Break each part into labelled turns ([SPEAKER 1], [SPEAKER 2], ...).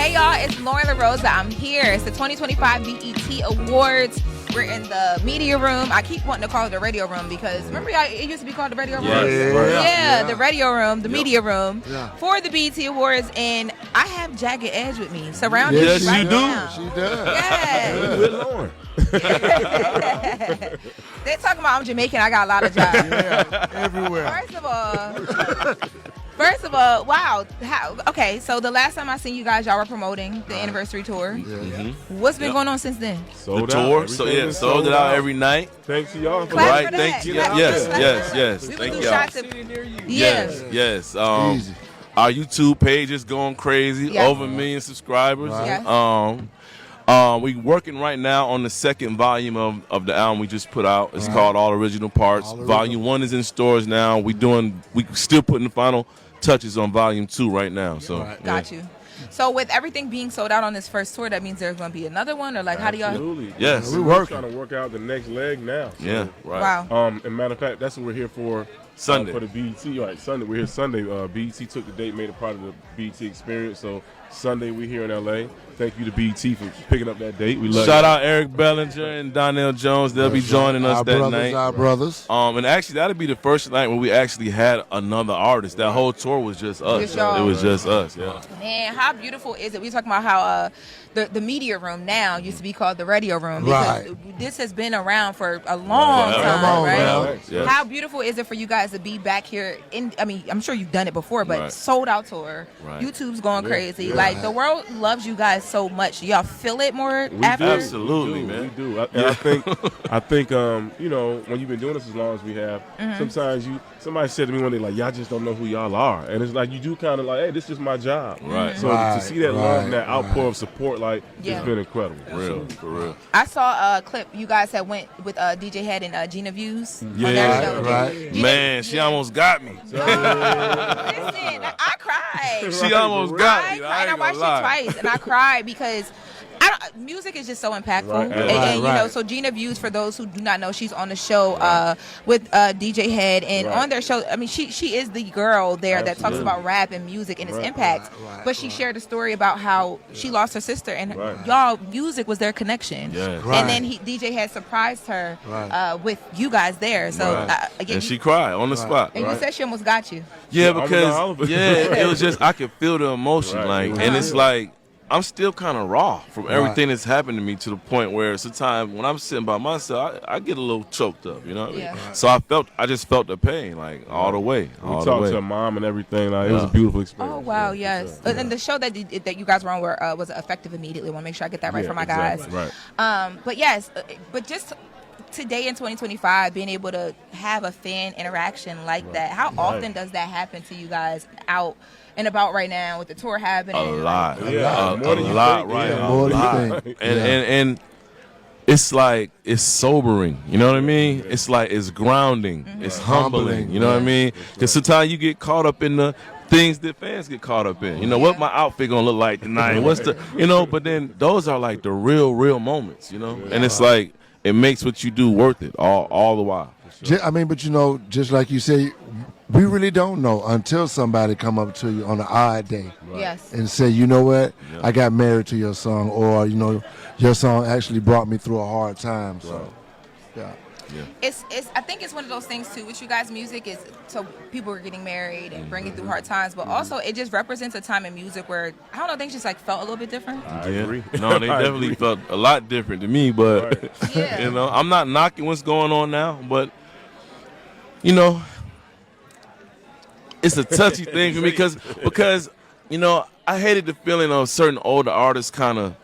[SPEAKER 1] Hey y'all, it's Loren LoRosa. I'm here. It's the 2025 BET Awards. We're in the media room. I keep wanting to call it the radio room because remember it used to be called the radio room?
[SPEAKER 2] Yeah,
[SPEAKER 1] the radio room, the media room for the BET Awards. And I have Jagged Edge with me, surrounded
[SPEAKER 2] Yes,
[SPEAKER 1] right
[SPEAKER 2] you do.
[SPEAKER 1] now.
[SPEAKER 2] She does.
[SPEAKER 1] Yeah.
[SPEAKER 2] With Loren.
[SPEAKER 1] They talking about I'm Jamaican. I got a lot of jobs.
[SPEAKER 2] Yeah, everywhere.
[SPEAKER 1] First of all, wow. Okay, so the last time I seen you guys, y'all were promoting the anniversary tour. What's been going on since then?
[SPEAKER 3] Sold the tour, sold it out every night.
[SPEAKER 2] Thanks to y'all.
[SPEAKER 1] Clap for that.
[SPEAKER 3] Thank you.
[SPEAKER 1] Clap
[SPEAKER 3] Yes.
[SPEAKER 1] We
[SPEAKER 3] Thank
[SPEAKER 1] would do
[SPEAKER 3] y'all.
[SPEAKER 1] shots of-
[SPEAKER 3] Yes.
[SPEAKER 2] Easy.
[SPEAKER 3] Our YouTube page is going crazy.
[SPEAKER 1] Yeah.
[SPEAKER 3] Over 1 million subscribers.
[SPEAKER 1] Right.
[SPEAKER 3] We working right now on the second volume of the album we just put out. It's called All Original Parts. Volume 1 is in stores now. We still putting the final touches on Volume 2 right now. So
[SPEAKER 1] Got you. So with everything being sold out on this first tour, that means there's going to be another one, or like how do y'all?
[SPEAKER 2] Absolutely.
[SPEAKER 3] Yes.
[SPEAKER 2] We're trying to work out the next leg now. So.
[SPEAKER 3] Yeah. Right.
[SPEAKER 1] Wow.
[SPEAKER 2] And matter of fact, that's what we're here for.
[SPEAKER 3] Sunday.
[SPEAKER 2] For the BET. Right. Sunday. We're here Sunday. BET took the date, made it part of the BET experience. So Sunday we're here in LA. Thank you to BET for picking up that date. We love
[SPEAKER 3] Shout
[SPEAKER 2] you.
[SPEAKER 3] out Eric Bellinger and Donnell Jones. They'll be joining us that night.
[SPEAKER 4] Our brothers.
[SPEAKER 3] And actually, that'll be the first night where we actually had another artist. That whole tour was just us.
[SPEAKER 1] Just y'all.
[SPEAKER 3] It was just us. Yeah.
[SPEAKER 1] Man, how beautiful is it? We talking about how the media room now used to be called the radio room because this has been around for a long time,
[SPEAKER 4] Come on,
[SPEAKER 1] right?
[SPEAKER 4] man.
[SPEAKER 3] Yes.
[SPEAKER 1] How beautiful is it for you guys to be back here? I'm sure you've done it before, but sold out tour.
[SPEAKER 3] Right.
[SPEAKER 1] YouTube's going crazy. Like the world loves you guys so much. Do y'all feel it more after?
[SPEAKER 3] Absolutely, man.
[SPEAKER 2] We do. I think, you know, when you've been doing this as long as we have, sometimes somebody said to me one day, like, y'all just don't know who y'all are. And it's like, you do kind of like, hey, this is my job.
[SPEAKER 3] Right.
[SPEAKER 2] So to see that love and that outpour of support, like, it's been incredible.
[SPEAKER 3] For real.
[SPEAKER 1] I saw a clip you guys had went with DJ Head and Gina Views on their
[SPEAKER 3] Yeah.
[SPEAKER 1] show.
[SPEAKER 4] Right.
[SPEAKER 3] Man, she almost got me.
[SPEAKER 1] Listen, I cried.
[SPEAKER 3] She almost got
[SPEAKER 1] I
[SPEAKER 3] me.
[SPEAKER 1] cried. I
[SPEAKER 3] ain't
[SPEAKER 1] watched
[SPEAKER 3] gonna
[SPEAKER 1] it
[SPEAKER 3] lie.
[SPEAKER 1] twice, and I cried because music is just so impactful.
[SPEAKER 2] Right.
[SPEAKER 1] And you know,
[SPEAKER 4] Right.
[SPEAKER 1] so Gina Views, for those who do not know, she's on the show with DJ Head, and on their show, I mean, she is the girl there that talks about rap and music and its impact. But she shared a story about how she lost her sister, and y'all music was their connection.
[SPEAKER 3] Yes.
[SPEAKER 1] And then DJ Head surprised her with you guys there. So again,
[SPEAKER 3] And she cried on the spot.
[SPEAKER 1] and you said she almost got you.
[SPEAKER 3] Yeah,
[SPEAKER 2] almost got all of
[SPEAKER 3] because
[SPEAKER 2] it.
[SPEAKER 3] it was just I could feel the emotion, and it's like I'm still kind of raw from everything that's happened to me to the point where sometimes when I'm sitting by myself, I get a little choked up, you know what I mean?
[SPEAKER 1] Yeah.
[SPEAKER 3] So I just felt the pain like all the way.
[SPEAKER 2] We talked to her mom and everything. Like, it was a beautiful experience.
[SPEAKER 1] Oh wow, yes. And the show that you guys were on was effective immediately. I want to make sure I get that right for my guys.
[SPEAKER 2] Right.
[SPEAKER 1] But yes, but just today in 2025, being able to have a fan interaction like that, how often does that happen to you guys out and about right now with the tour happening?
[SPEAKER 3] A lot.
[SPEAKER 2] Yeah.
[SPEAKER 3] A
[SPEAKER 2] More than you
[SPEAKER 3] lot
[SPEAKER 2] think.
[SPEAKER 3] right
[SPEAKER 2] Yeah,
[SPEAKER 3] now.
[SPEAKER 4] more
[SPEAKER 3] A
[SPEAKER 4] than you
[SPEAKER 3] lot.
[SPEAKER 4] think.
[SPEAKER 3] And it's like it's sobering, you know what I mean? It's like it's grounding, it's humbling, you know what I mean? Because sometimes you get caught up in the things that fans get caught up in. You know, what my outfit gonna look like tonight? What's the, you know? But then those are like the real moments, you know? And it's like it makes what you do worth it all the while.
[SPEAKER 4] I mean, but you know, just like you say, we really don't know until somebody come up to you on an odd day
[SPEAKER 1] Yes.
[SPEAKER 4] and say, you know what, I got married to your song, or you know, your song actually brought me through a hard time. So, yeah.
[SPEAKER 1] It's I think it's one of those things too with you guys' music is so people are getting married and bringing through hard times, but also it just represents a time in music where I don't know, things just like felt a little bit different.
[SPEAKER 2] I agree.
[SPEAKER 3] No, they definitely felt a lot different to me, but
[SPEAKER 1] Yeah.
[SPEAKER 3] you know, I'm not knocking what's going on now, but you know, it's a touchy thing for me because you know, I hated the feeling of certain older artists kind of,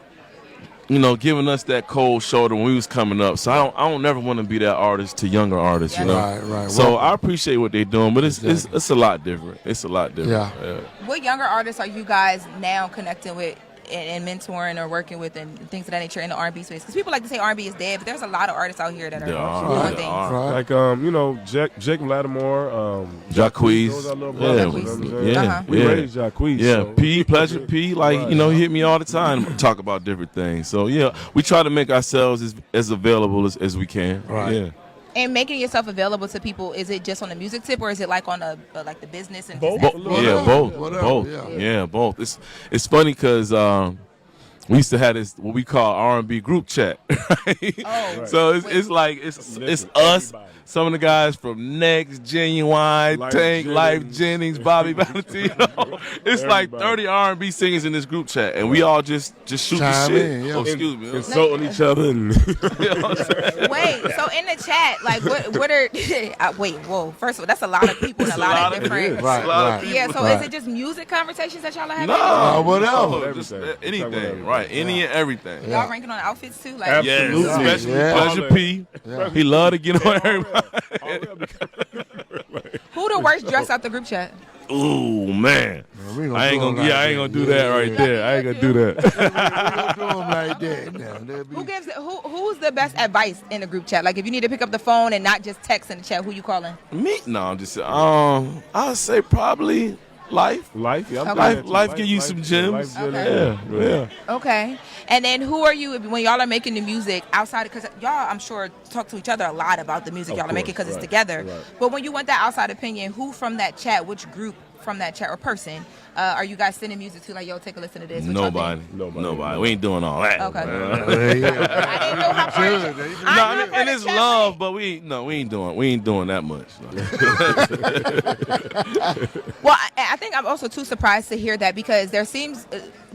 [SPEAKER 3] you know, giving us that cold shoulder when we was coming up. So I don't never want to be that artist to younger artists, you know.
[SPEAKER 4] Right.
[SPEAKER 3] So
[SPEAKER 4] Well,
[SPEAKER 3] I appreciate what they're doing, but it's a lot different. It's a lot different.
[SPEAKER 4] Yeah.
[SPEAKER 1] What younger artists are you guys now connecting with and mentoring or working with and things of that nature in the R&B space? Because people like to say R&B is dead, but there's a lot of artists out here that are doing things.
[SPEAKER 4] Right.
[SPEAKER 2] Like, you know, Jake Lattimore,
[SPEAKER 3] Jacquees.
[SPEAKER 2] those are little brothers,
[SPEAKER 1] Yeah.
[SPEAKER 2] you know what I'm saying?
[SPEAKER 3] Yeah.
[SPEAKER 2] We raised Jacquees.
[SPEAKER 3] Yeah,
[SPEAKER 2] so-
[SPEAKER 3] P, Pleasure P, like, you know, he hit me all the time to talk about different things. So, yeah, we try to make ourselves as available as we can.
[SPEAKER 4] Right.
[SPEAKER 3] Yeah.
[SPEAKER 1] And making yourself available to people, is it just on the music tip, or is it like on like the business and
[SPEAKER 2] Both.
[SPEAKER 1] just
[SPEAKER 3] Both. Yeah, both. It's funny because we used to have this what we call R&B group chat. Right?
[SPEAKER 1] Oh,
[SPEAKER 3] So it's like it's us. Some of the guys from Next, Genuine, Tank, Life Jennings, Bobby Valentino. It's like 30 R&B singers in this group chat, and we all just shoot the shit.
[SPEAKER 4] Yeah.
[SPEAKER 3] Oh, excuse me.
[SPEAKER 2] Insulting each other. And
[SPEAKER 1] wait, so in the chat, like what are wait, whoa, first of all, that's a lot of people and a lot of different
[SPEAKER 4] Right.
[SPEAKER 1] Yeah, so is it just music conversations that y'all are having?
[SPEAKER 3] No,
[SPEAKER 4] whatever.
[SPEAKER 3] Just
[SPEAKER 2] Everything.
[SPEAKER 3] anything, right? Any and everything.
[SPEAKER 1] Y'all ranking on outfits too? Like
[SPEAKER 2] Absolutely.
[SPEAKER 3] Yes, especially
[SPEAKER 4] Yeah.
[SPEAKER 3] Pleasure P. He love to get on everybody.
[SPEAKER 1] who the worst dressed out the group chat?
[SPEAKER 3] Ooh, man.
[SPEAKER 4] We
[SPEAKER 3] I ain't gonna do that right there. I ain't gonna do that.
[SPEAKER 4] do them like that. Now,
[SPEAKER 1] Who's the best advice in the group chat? Like if you need to pick up the phone and not just text in the chat, who you calling?
[SPEAKER 3] Me? No, I'm just I'll say probably Life.
[SPEAKER 2] Life, yeah.
[SPEAKER 3] Life give you some gems. Yeah.
[SPEAKER 1] Okay. And then who are you when y'all are making the music outside? Because y'all, I'm sure, talk to each other a lot about the music y'all are making because it's together.
[SPEAKER 2] Right.
[SPEAKER 1] But when you want that outside opinion, who from that chat, which group from that chat or person, are you guys sending music to? Like, yo, take a listen to this.
[SPEAKER 3] Nobody. We ain't doing all that.
[SPEAKER 1] Okay.
[SPEAKER 3] Man.
[SPEAKER 1] I didn't know how far.
[SPEAKER 3] And it's love, but we ain't doing that much.
[SPEAKER 1] Well, I think I'm also too surprised to hear that because there seems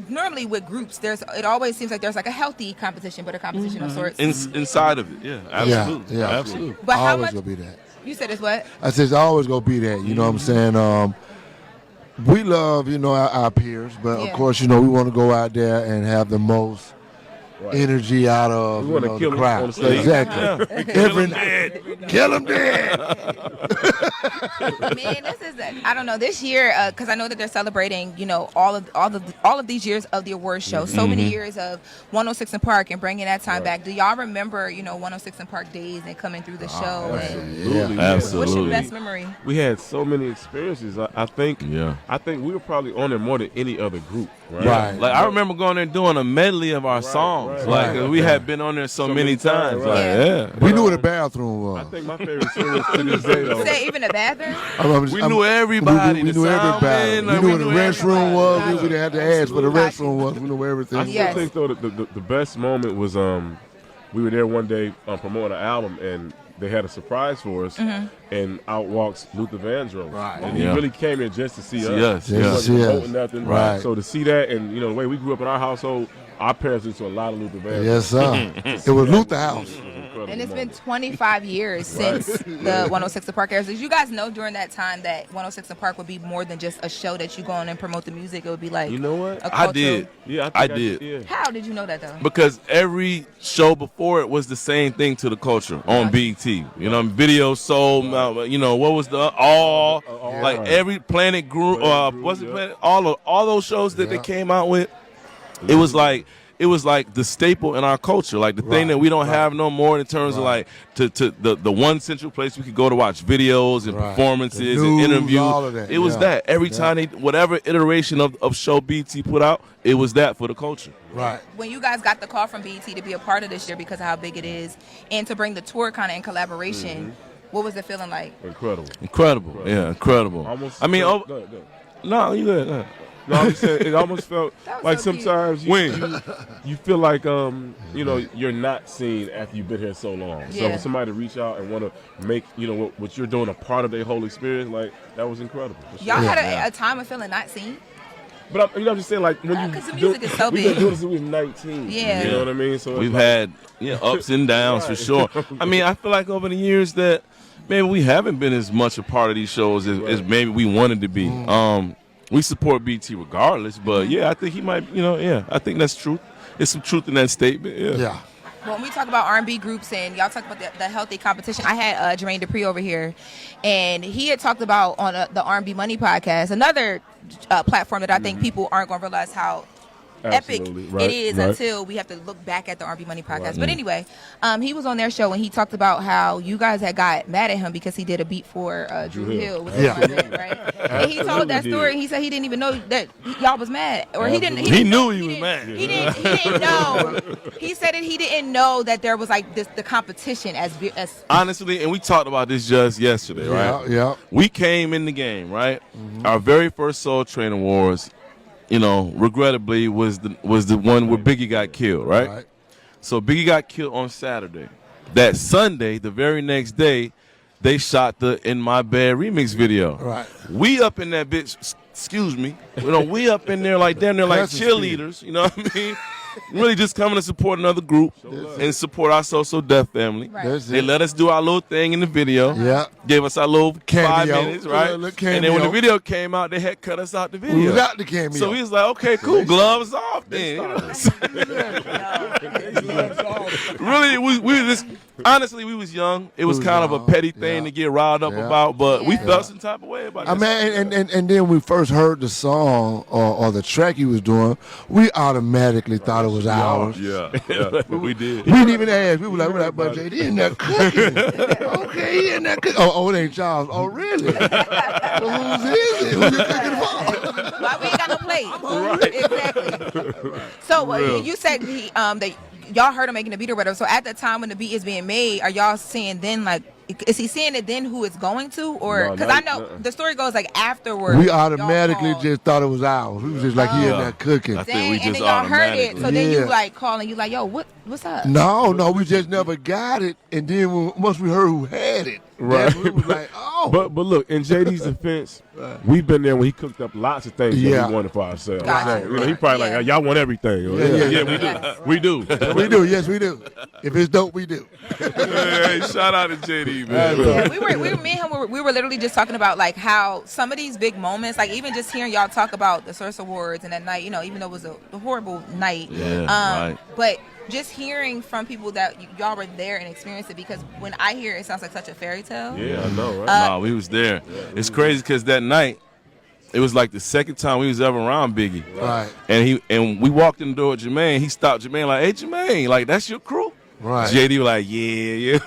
[SPEAKER 1] normally with groups, it always seems like there's like a healthy competition, but a competition of sorts.
[SPEAKER 3] Inside of it, yeah, absolutely,
[SPEAKER 4] Yeah.
[SPEAKER 3] absolutely.
[SPEAKER 1] But how
[SPEAKER 4] always
[SPEAKER 1] much?
[SPEAKER 4] gonna be that.
[SPEAKER 1] You said it's what?
[SPEAKER 4] I said it's always gonna be that. You know what I'm saying? We love, our peers, but of course, we want to go out there and have the most energy out of
[SPEAKER 2] We wanna kill
[SPEAKER 4] the
[SPEAKER 2] 'em
[SPEAKER 4] crowd.
[SPEAKER 2] on stage.
[SPEAKER 4] Exactly. Kill them dead.
[SPEAKER 1] Man, I don't know, this year, because I know that they're celebrating, all of these years of the awards show, so many years of 106 in Park and bringing that time back. Do y'all remember, 106 in Park days and coming through the show?
[SPEAKER 2] Absolutely.
[SPEAKER 3] Absolutely.
[SPEAKER 1] What's your best memory?
[SPEAKER 2] We had so many experiences. I think we were probably on there more than any other group. Right.
[SPEAKER 3] Like I remember going there and doing a medley of our songs. We had been on there so many times.
[SPEAKER 4] We knew what the bathroom was.
[SPEAKER 2] I think my favorite experience to this day, though.
[SPEAKER 1] Say even the bathroom?
[SPEAKER 3] We knew everybody.
[SPEAKER 4] We knew everybody. We knew what the restroom was. We didn't have to ask what the restroom was. We knew everything.
[SPEAKER 2] I still think, though, the best moment was we were there one day promoting an album, and they had a surprise for us, and out walks Luther Vandross. Right. And he really came in just to see us. He wasn't promoting nothing.
[SPEAKER 4] Right.
[SPEAKER 2] So to see that, and the way we grew up in our household, our parents listened to a lot of Luther Vandross.
[SPEAKER 4] Yes, sir. It was Luther House.
[SPEAKER 1] And it's been 25 years since the 106 in Park airs. Did you guys know during that time that 106 in Park would be more than just a show that you go on and promote the music? It would be like
[SPEAKER 3] I did.
[SPEAKER 2] Yeah,
[SPEAKER 3] I did.
[SPEAKER 1] How did you know that though?
[SPEAKER 3] Because every show before it was the same thing to the culture on BT. Video Soul. What was the like every Planet Group? Was it Planet? All those shows that they came out with. It was like the staple in our culture, like the thing that we don't have no more in terms of like to the one central place we could go to watch videos and performances and interviews.
[SPEAKER 4] All of that.
[SPEAKER 3] It was that every time whatever iteration of show BT put out, it was that for the culture.
[SPEAKER 4] Right.
[SPEAKER 1] When you guys got the call from BET to be a part of this year because of how big it is, and to bring the tour kind of in collaboration, what was it feeling like?
[SPEAKER 2] Incredible.
[SPEAKER 3] Yeah, incredible.
[SPEAKER 2] Almost.
[SPEAKER 3] I mean,
[SPEAKER 2] go ahead.
[SPEAKER 3] no, you good.
[SPEAKER 2] No, I'm just saying, it almost felt like
[SPEAKER 1] so
[SPEAKER 2] sometimes you feel like you're not seen after you've been here so long. So for somebody to reach out and want to make what you're doing a part of their whole experience, like that was incredible.
[SPEAKER 1] Y'all had a time of feeling not seen.
[SPEAKER 2] But I'm just saying, like when
[SPEAKER 1] because the music is so
[SPEAKER 2] we've been
[SPEAKER 1] big.
[SPEAKER 2] doing this since we was 19.
[SPEAKER 1] Yeah.
[SPEAKER 2] You know what I mean? So
[SPEAKER 3] we've had ups and downs for sure. I mean, I feel like over the years that maybe we haven't been as much a part of these shows as maybe we wanted to be. We support BT regardless, but I think he might, I think that's truth. There's some truth in that statement. Yeah.
[SPEAKER 1] When we talk about R&B groups and y'all talk about the healthy competition, I had Jermaine Dupri over here, and he had talked about on the R&B Money podcast, another platform that I think people aren't going to realize how epic
[SPEAKER 2] Right,
[SPEAKER 1] it is until we have to look back at the R&B Money podcast. But anyway, he was on their show and he talked about how you guys had got mad at him because he did a beat for Drew Hill. With right? And he told that story. He said he didn't even know that y'all was mad, or he didn't.
[SPEAKER 3] He knew he was mad.
[SPEAKER 1] He didn't know. He said that he didn't know that there was like the competition as
[SPEAKER 3] honestly, and we talked about this just yesterday, right?
[SPEAKER 4] Yeah.
[SPEAKER 3] We came in the game, right? Our very first Soul Train Awards, regrettably was the one where Biggie got killed, right? So Biggie got killed on Saturday. That Sunday, the very next day, they shot the In My Bed remix video.
[SPEAKER 4] Right.
[SPEAKER 3] We up in that bitch, excuse me. We up in there like damn near like cheerleaders, you know what I mean? Really just coming to support another group and support our So Death family.
[SPEAKER 1] Right.
[SPEAKER 3] They let us do our little thing in the video.
[SPEAKER 4] Yeah.
[SPEAKER 3] Gave us our little
[SPEAKER 4] Cameo.
[SPEAKER 3] 5 minutes, right?
[SPEAKER 4] And
[SPEAKER 3] then when the video came out, they had cut us out the video.
[SPEAKER 4] We was out the cameo.
[SPEAKER 3] So we was like, okay, cool, gloves off then. Really, we just honestly, we was young. It was kind of a petty thing to get riled up about, but we felt some type of way about it.
[SPEAKER 4] I mean, and then we first heard the song or the track he was doing, we automatically thought it was ours.
[SPEAKER 3] Yeah, we did.
[SPEAKER 4] We didn't even ask. We were like, but JD in there cooking. Okay, he in there cooking. Oh, it ain't Charles. Oh, really? Well, whose is it? Who's it cooking for?
[SPEAKER 1] Why we ain't got no plate? Exactly. So you said that y'all heard him making the beat or whatever. So at the time when the beat is being made, are y'all seeing then like? Is he seeing it then who it's going to, or because I know the story goes like afterwards?
[SPEAKER 4] We automatically just thought it was ours. We was just like he in there cooking.
[SPEAKER 3] I think we just
[SPEAKER 1] and then y'all heard it, so then
[SPEAKER 4] Yeah.
[SPEAKER 1] you like calling, you like, yo, what's up?
[SPEAKER 4] No, we just never got it. And then once we heard who had it,
[SPEAKER 2] Right.
[SPEAKER 4] we was like, oh.
[SPEAKER 2] But look, in JD's defense, we've been there when he cooked up lots of things that we wanted for ourselves.
[SPEAKER 1] Gotcha.
[SPEAKER 2] So, he probably like, y'all want everything.
[SPEAKER 3] We do.
[SPEAKER 4] We do, yes, we do. If it's dope, we do.
[SPEAKER 3] Hey, shout out to JD, man.
[SPEAKER 1] Yeah, me and him, we were literally just talking about like how some of these big moments, like even just hearing y'all talk about the Source Awards and that night, even though it was a horrible night,
[SPEAKER 3] right.
[SPEAKER 1] but just hearing from people that y'all were there and experienced it, because when I hear it, it sounds like such a fairy tale.
[SPEAKER 2] Yeah, I know, right?
[SPEAKER 3] No, we was there. It's crazy because that night, it was like the second time we was ever around Biggie.
[SPEAKER 4] Right.
[SPEAKER 3] And we walked in the door with Jermaine. He stopped Jermaine like, hey, Jermaine, like, that's your crew?
[SPEAKER 4] Right.
[SPEAKER 3] JD was like, yeah.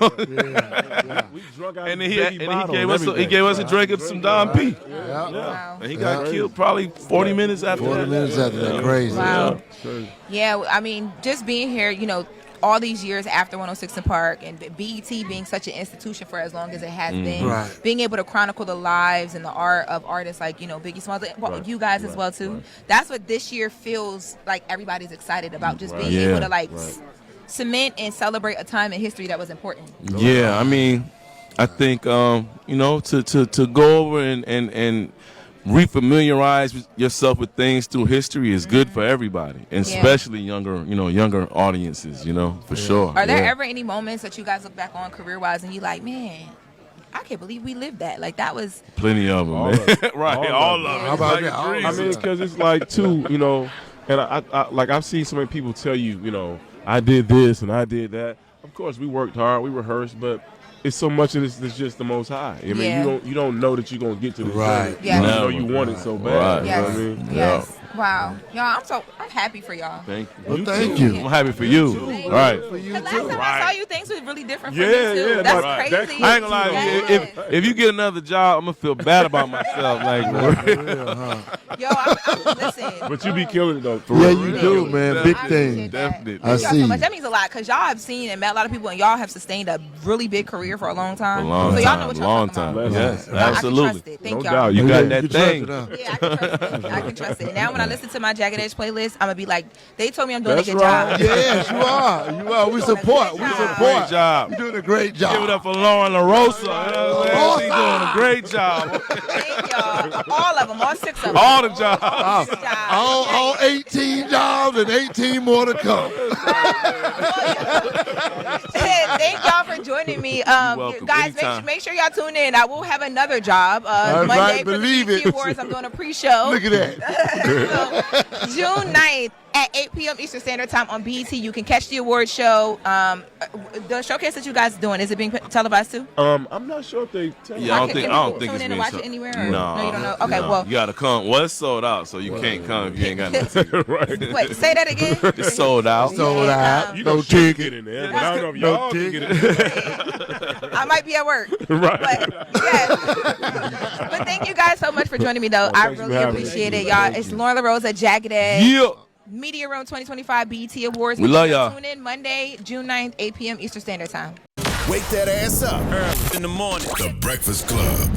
[SPEAKER 2] We drunk out
[SPEAKER 3] And then
[SPEAKER 2] of
[SPEAKER 3] he
[SPEAKER 2] Biggie bottle and
[SPEAKER 3] gave us a drink of some Don P.
[SPEAKER 4] Yeah.
[SPEAKER 1] Wow.
[SPEAKER 3] And he got killed probably 40 minutes after
[SPEAKER 4] 40
[SPEAKER 3] that.
[SPEAKER 4] minutes after that, crazy.
[SPEAKER 1] Wow. Yeah, I mean, just being here, all these years after 106 in Park and BET being such an institution for as long as it has been,
[SPEAKER 4] Right.
[SPEAKER 1] being able to chronicle the lives and the art of artists like, Biggie Smalls, you guys as well too. That's what this year feels like everybody's excited about, just being able to cement and celebrate a time in history that was important.
[SPEAKER 3] Yeah, I mean, I think, to go over and refamiliarize yourself with things through history is good for everybody, and especially younger audiences, for sure.
[SPEAKER 1] Are there ever any moments that you guys look back on career-wise and you like, man, I can't believe we lived that. Like, that was...
[SPEAKER 3] Plenty of them,
[SPEAKER 2] All
[SPEAKER 3] man.
[SPEAKER 2] of it.
[SPEAKER 3] Right,
[SPEAKER 2] All
[SPEAKER 3] all of
[SPEAKER 2] of it.
[SPEAKER 3] them.
[SPEAKER 4] How about
[SPEAKER 3] Like
[SPEAKER 4] that? All of
[SPEAKER 3] dreams.
[SPEAKER 2] I mean, because it's like, too, and I like I've seen so many people tell you, I did this and I did that. Of course, we worked hard, we rehearsed, but it's so much of this that's just the Most High. I mean, you don't know that you're gonna get to this
[SPEAKER 4] Right.
[SPEAKER 2] journey.
[SPEAKER 1] Yeah.
[SPEAKER 2] You know you want it so bad.
[SPEAKER 3] Right.
[SPEAKER 2] You know what I mean?
[SPEAKER 1] Yes. Wow. Y'all, I'm happy for y'all.
[SPEAKER 3] Thank you.
[SPEAKER 4] Well, thank you.
[SPEAKER 3] I'm happy for you. All right.
[SPEAKER 4] For you,
[SPEAKER 1] Because last
[SPEAKER 4] too.
[SPEAKER 1] time I saw you, things was really different for
[SPEAKER 2] Yeah,
[SPEAKER 1] me, too.
[SPEAKER 2] yeah,
[SPEAKER 1] That's
[SPEAKER 2] right.
[SPEAKER 1] crazy.
[SPEAKER 3] I ain't gonna lie to you.
[SPEAKER 1] Yes.
[SPEAKER 3] If you get another job, I'm gonna feel bad about myself. Like,
[SPEAKER 1] Yo, listen.
[SPEAKER 2] But you be killing it though. For
[SPEAKER 4] Yeah,
[SPEAKER 2] real.
[SPEAKER 4] you do, man. Big
[SPEAKER 1] I
[SPEAKER 4] thing.
[SPEAKER 1] appreciate that.
[SPEAKER 3] Definitely.
[SPEAKER 4] I
[SPEAKER 1] Thank y'all
[SPEAKER 4] see.
[SPEAKER 1] so much. That means a lot because y'all have seen and met a lot of people, and y'all have sustained a really big career for a long time.
[SPEAKER 3] A long
[SPEAKER 1] so y'all
[SPEAKER 3] time,
[SPEAKER 1] know what y'all
[SPEAKER 3] long
[SPEAKER 1] talking
[SPEAKER 3] time.
[SPEAKER 1] about.
[SPEAKER 3] Yes,
[SPEAKER 1] Y'all, I can
[SPEAKER 3] absolutely.
[SPEAKER 1] trust it. Thank
[SPEAKER 2] No
[SPEAKER 1] y'all.
[SPEAKER 2] doubt.
[SPEAKER 3] You got
[SPEAKER 4] Yeah,
[SPEAKER 3] that
[SPEAKER 4] you trust
[SPEAKER 3] thing.
[SPEAKER 4] it, huh?
[SPEAKER 1] Yeah, I can trust it. I can trust it. Now when I listen to my Jagged Edge playlist, I'm gonna be like, they told me I'm doing
[SPEAKER 2] That's
[SPEAKER 1] a good
[SPEAKER 2] right.
[SPEAKER 1] job.
[SPEAKER 4] Yes, you are. You are. We support. We
[SPEAKER 1] Great
[SPEAKER 4] support.
[SPEAKER 3] Great job.
[SPEAKER 4] You're doing a great job.
[SPEAKER 3] Give it up for Loren LoRosa. You know what I'm saying? She's doing a great job.
[SPEAKER 1] Thank y'all. All of them, all 6 of them.
[SPEAKER 3] All the jobs.
[SPEAKER 1] Six jobs.
[SPEAKER 4] All 18 jobs and 18 more to come.
[SPEAKER 1] Thank y'all for joining me.
[SPEAKER 3] welcome.
[SPEAKER 1] Guys,
[SPEAKER 3] Anytime.
[SPEAKER 1] make sure y'all tune in. I will have another job.
[SPEAKER 4] All
[SPEAKER 1] Monday
[SPEAKER 4] right,
[SPEAKER 1] for the
[SPEAKER 4] believe
[SPEAKER 1] BET
[SPEAKER 4] it.
[SPEAKER 1] Awards, I'm doing a pre-show.
[SPEAKER 4] Look at that.
[SPEAKER 1] So, June 9th at 8 p.m. Eastern Standard Time on BET. You can catch the award show. The showcase that you guys are doing, is it being televised too?
[SPEAKER 2] I'm not sure if they.
[SPEAKER 3] Yeah, I don't think
[SPEAKER 1] tune
[SPEAKER 3] it's
[SPEAKER 1] in
[SPEAKER 3] being
[SPEAKER 1] and watch
[SPEAKER 3] sold.
[SPEAKER 1] it anywhere. Or?
[SPEAKER 3] No,
[SPEAKER 1] you don't know. Okay, well,
[SPEAKER 3] you gotta come. Well, it's sold out, so you can't come if you ain't got no ticket.
[SPEAKER 2] Right.
[SPEAKER 1] Wait, say that again.
[SPEAKER 3] It's sold out.
[SPEAKER 4] Sold out.
[SPEAKER 2] You
[SPEAKER 4] No
[SPEAKER 2] know, she can
[SPEAKER 4] ticket.
[SPEAKER 2] get in there, but I don't know if y'all can get in there.
[SPEAKER 1] I might be at work.
[SPEAKER 2] Right.
[SPEAKER 1] But, yes. But thank you guys so much for joining me, though. I
[SPEAKER 2] thanks for
[SPEAKER 1] really
[SPEAKER 2] having me.
[SPEAKER 1] appreciate it, y'all. It's Loren LoRosa, Jagged.
[SPEAKER 3] Yeah.
[SPEAKER 1] Media Room 2025 BET Awards.
[SPEAKER 3] We love y'all.
[SPEAKER 1] Tune in Monday, June 9th, 8 p.m. Eastern Standard Time.
[SPEAKER 5] Wake that ass up. In the morning. The Breakfast Club.